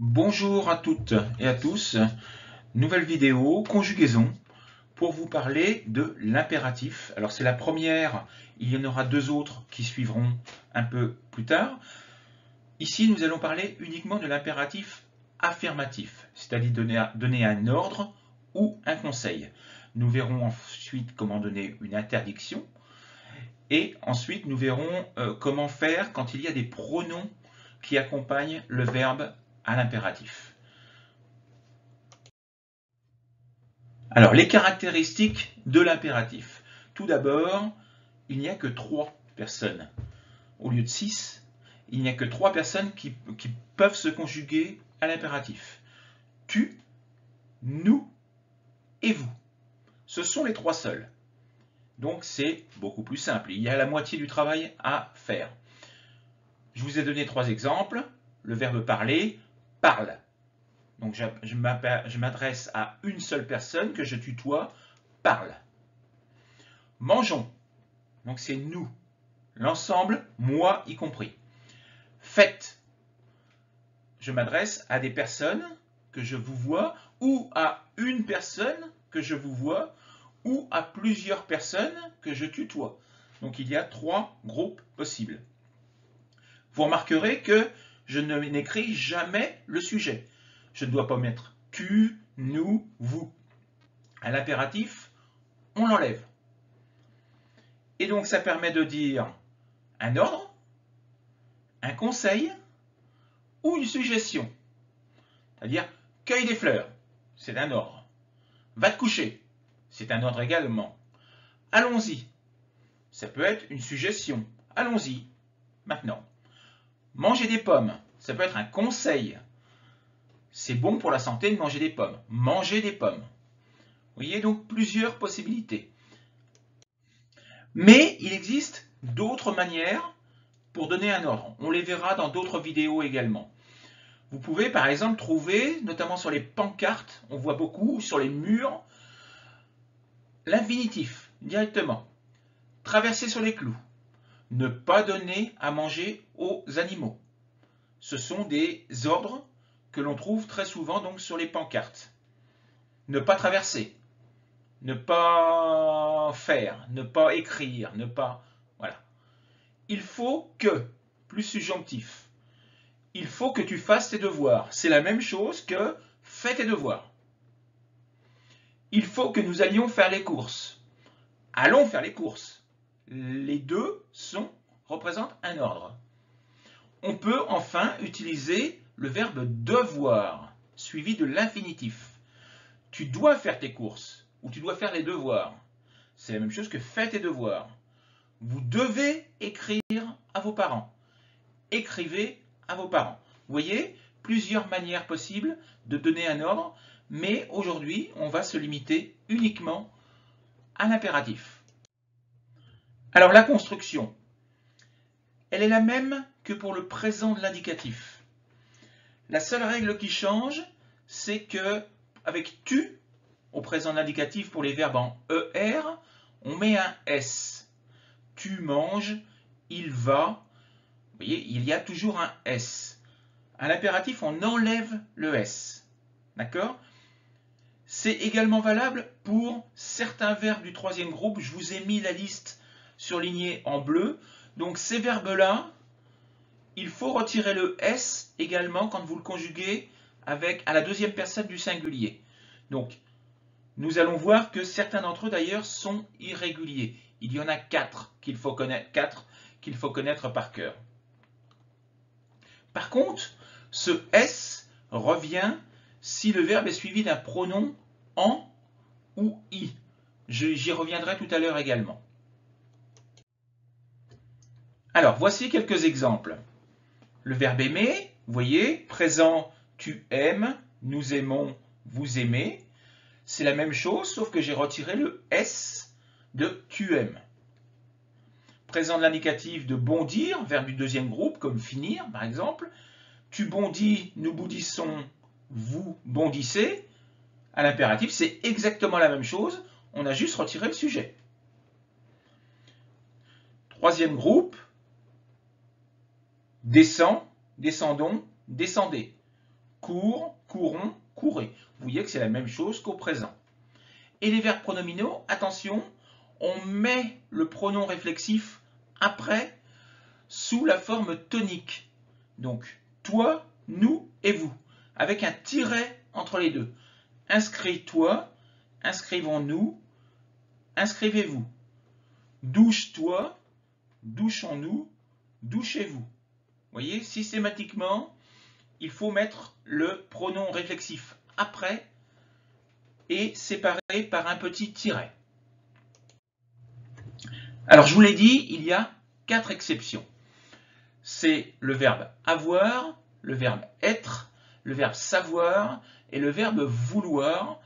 Bonjour à toutes et à tous, nouvelle vidéo, conjugaison, pour vous parler de l'impératif. Alors c'est la première, il y en aura deux autres qui suivront un peu plus tard. Ici nous allons parler uniquement de l'impératif affirmatif, c'est-à-dire donner un ordre ou un conseil. Nous verrons ensuite comment donner une interdiction et ensuite nous verrons comment faire quand il y a des pronoms qui accompagnent le verbe à l'impératif. Alors, les caractéristiques de l'impératif. Tout d'abord, il n'y a que 3 personnes. Au lieu de 6, il n'y a que 3 personnes qui peuvent se conjuguer à l'impératif. Tu, nous et vous. Ce sont les 3 seuls. Donc, c'est beaucoup plus simple. Il y a la moitié du travail à faire. Je vous ai donné 3 exemples. Le verbe parler, parle. Donc, je m'adresse à une seule personne que je tutoie, parle. Mangeons. Donc c'est nous. L'ensemble, moi y compris. Faites. Je m'adresse à des personnes que je vous vois, ou à une personne que je vous vois, ou à plusieurs personnes que je tutoie. Donc il y a 3 groupes possibles. Vous remarquerez que je n'écris jamais le sujet. Je ne dois pas mettre tu, nous, vous. À l'impératif, on l'enlève. Et donc ça permet de dire un ordre, un conseil ou une suggestion. C'est-à-dire, cueille des fleurs, c'est un ordre. Va te coucher, c'est un ordre également. Allons-y, ça peut être une suggestion. Allons-y, maintenant. Manger des pommes, ça peut être un conseil. C'est bon pour la santé de manger des pommes. Manger des pommes. Vous voyez donc plusieurs possibilités. Mais il existe d'autres manières pour donner un ordre. On les verra dans d'autres vidéos également. Vous pouvez par exemple trouver, notamment sur les pancartes, on voit beaucoup, sur les murs, l'infinitif, directement. Traverser sur les clous. Ne pas donner à manger aux animaux. Ce sont des ordres que l'on trouve très souvent donc sur les pancartes. Ne pas traverser. Ne pas faire. Ne pas écrire. Ne pas... Voilà. Il faut que, plus subjonctif. Il faut que tu fasses tes devoirs. C'est la même chose que fais tes devoirs. Il faut que nous allions faire les courses. Allons faire les courses. Les deux représentent un ordre. On peut enfin utiliser le verbe devoir, suivi de l'infinitif. Tu dois faire tes courses, ou tu dois faire les devoirs. C'est la même chose que fais tes devoirs. Vous devez écrire à vos parents. Écrivez à vos parents. Vous voyez, plusieurs manières possibles de donner un ordre, mais aujourd'hui, on va se limiter uniquement à l'impératif. Alors la construction, elle est la même que pour le présent de l'indicatif. La seule règle qui change, c'est que avec tu, au présent de l'indicatif pour les verbes en ER, on met un S. Tu manges, il va. Vous voyez, il y a toujours un S. À l'impératif, on enlève le S. D'accord? C'est également valable pour certains verbes du troisième groupe. Je vous ai mis la liste surlignée en bleu. Donc ces verbes-là, il faut retirer le S également quand vous le conjuguez à la deuxième personne du singulier. Donc, nous allons voir que certains d'entre eux d'ailleurs sont irréguliers. Il y en a 4 qu'il faut connaître par cœur. Par contre, ce S revient si le verbe est suivi d'un pronom en ou i. J'y reviendrai tout à l'heure également. Alors, voici quelques exemples. Le verbe aimer, vous voyez, présent, tu aimes, nous aimons, vous aimez. C'est la même chose, sauf que j'ai retiré le S de tu aimes. Présent de l'indicatif de bondir, verbe du deuxième groupe, comme finir par exemple. Tu bondis, nous bondissons, vous bondissez. À l'impératif, c'est exactement la même chose, on a juste retiré le sujet. Troisième groupe, descend, descendons, descendez. court, courons, courez. Vous voyez que c'est la même chose qu'au présent. Et les verbes pronominaux, attention, on met le pronom réflexif après sous la forme tonique. Donc, toi, nous et vous, avec un tiret entre les deux. Inscris-toi, inscrivons-nous, inscrivez-vous. Douche-toi, douchons-nous, douchez-vous. Vous voyez, systématiquement, il faut mettre le pronom réflexif après et séparé par un petit tiret. Alors, je vous l'ai dit, il y a 4 exceptions. C'est le verbe avoir, le verbe être, le verbe savoir et le verbe vouloir,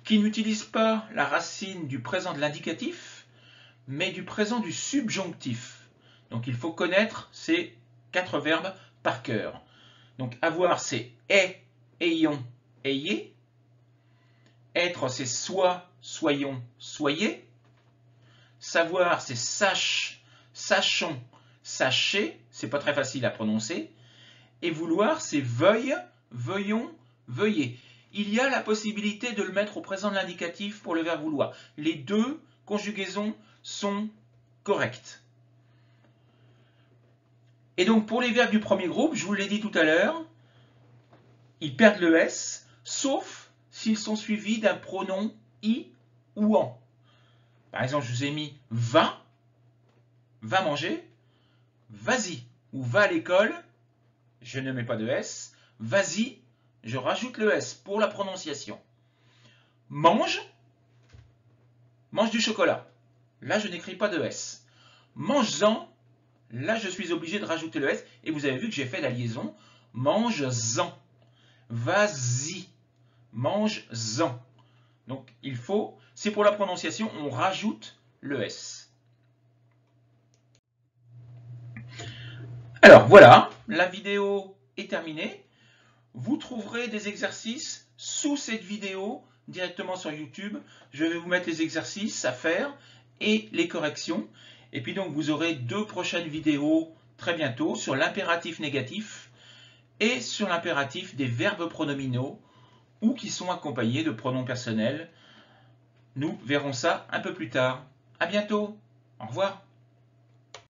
qui n'utilisent pas la racine du présent de l'indicatif, mais du présent du subjonctif. Donc il faut connaître ces 4 verbes par cœur. Donc avoir, c'est est, ayons, ayez. Être, c'est soit, soyons, soyez. Savoir, c'est sache, sachons, sachez. C'est pas très facile à prononcer. Et vouloir, c'est veuille, veuillons, veuillez. Il y a la possibilité de le mettre au présent de l'indicatif pour le verbe vouloir. Les deux conjugaisons sont correctes. Et donc pour les verbes du premier groupe, je vous l'ai dit tout à l'heure, ils perdent le S, sauf s'ils sont suivis d'un pronom i ou en. Par exemple, je vous ai mis va manger, vas-y, ou va à l'école, je ne mets pas de S, vas-y, je rajoute le S pour la prononciation. Mange du chocolat. Là, je n'écris pas de S. Mange-en, là, je suis obligé de rajouter le S. Et vous avez vu que j'ai fait la liaison. Mange-en. Vas-y. Mange-en. Donc, il faut, c'est pour la prononciation, on rajoute le S. Alors, voilà, la vidéo est terminée. Vous trouverez des exercices sous cette vidéo directement sur YouTube. Je vais vous mettre les exercices à faire et les corrections. Et puis donc vous aurez 2 prochaines vidéos très bientôt sur l'impératif négatif et sur l'impératif des verbes pronominaux ou qui sont accompagnés de pronoms personnels. Nous verrons ça un peu plus tard. À bientôt. Au revoir.